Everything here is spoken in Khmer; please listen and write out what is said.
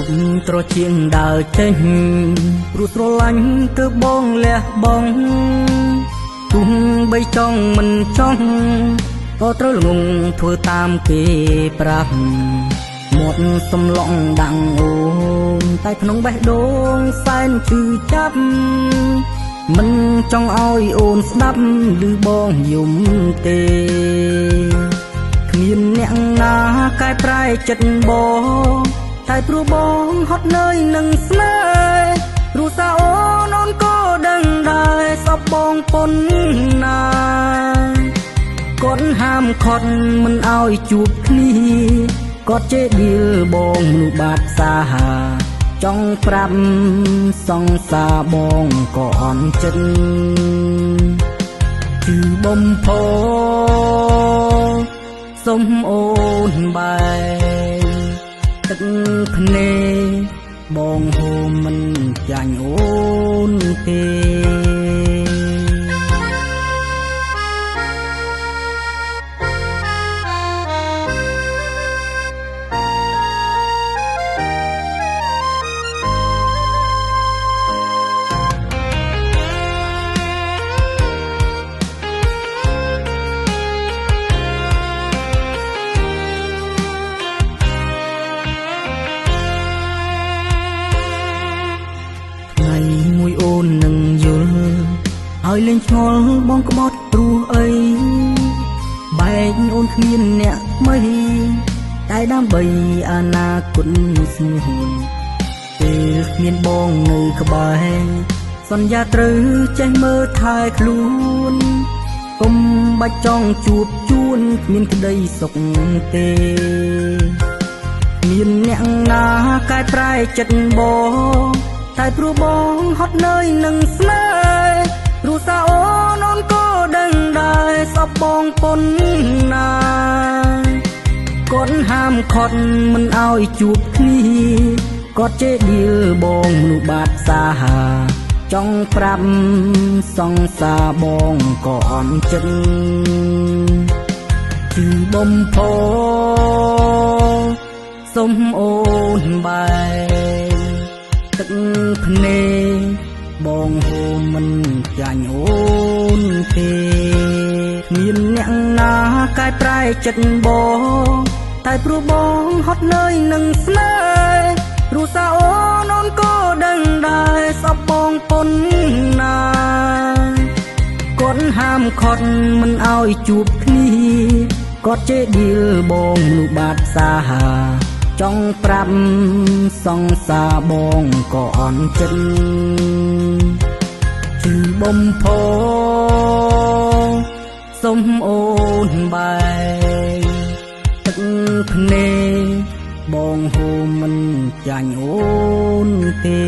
ទុកត្រចៀងដើរចេញព្រោះស្រឡាញ់គឺបងលះបង់ទោះបីចង់មិនចង់ក៏ត្រូវល្ងងធ្វើតាមគេប្រាប់មាត់សំឡងដាំងអូនតែក្នុងបេះដូងសែនឈឺចាប់មិនចង់ឲ្យអូនស្ដាប់ឬបងយំទេគ្មានអ្នកណាកែប្រែចិត្តបងតែព្រោះបងហត់នឿយនឹងស្នេហ៍ព្រោះសាអូនក៏ដឹងដែរសពបងប៉ុណ្ណាគាត់ហាមឃាត់មិនឲ្យជួបគ្នាគាត់ជេរដៀលបងមនុស្សបាត់សាហាចង់ប្រាប់សង្សារបងក៏អន់ចិត្តគឺបំផុសសុំអូនបែរទឹកភ្នែកបងហូមមិនចាញ់អូនទេមួយអូននឹងយល់ហើយលេងឆ្ងល់បងក្បត់ព្រោះអីបែកអូនគ្មានអ្នកថ្មីតែដើម្បីអនាគតស្នេហ៍ពេលគ្មានបងនៅក្បែរសន្យាត្រូវចេះមើលថែខ្លួនកុំបាច់ចង់ជួបជួនគ្មានក្តីសុខទេមានអ្នកណាកែប្រែចិត្តបងតែព្រោះបងហត់នឿយនឹងស្នេហ៍ព្រោះសាអូនក៏ដឹងដែរសពបងប៉ុណ្ណាគាត់ហាមឃាត់មិនឲ្យជួបគ្នាគាត់ជេរដៀលបងមនុស្សបាត់សាហាចង់ប្រាប់សង្សារបងក៏អន់ចិត្តគឺបំផុសសុំអូនបែរទឹកភ្នែកបងហូមមិនចាញ់អូនទេគ្មានអ្នកណាកែប្រែចិត្តបងតែព្រោះបងហត់នឿយនឹងស្នេហ៍ព្រោះសាអូនក៏ដឹងដែរសពបងប៉ុណ្ណាគាត់ហាមឃាត់មិនឲ្យជួបគ្នាគាត់ជេរដៀលបងមនុស្សបាត់សាហាចង់ប្រាប់សង្សារបងក៏អន់ចិត្តគឺបំផុសសុំអូនបែរទឹកភ្នែកបងហូមមិនចាញ់អូនទេ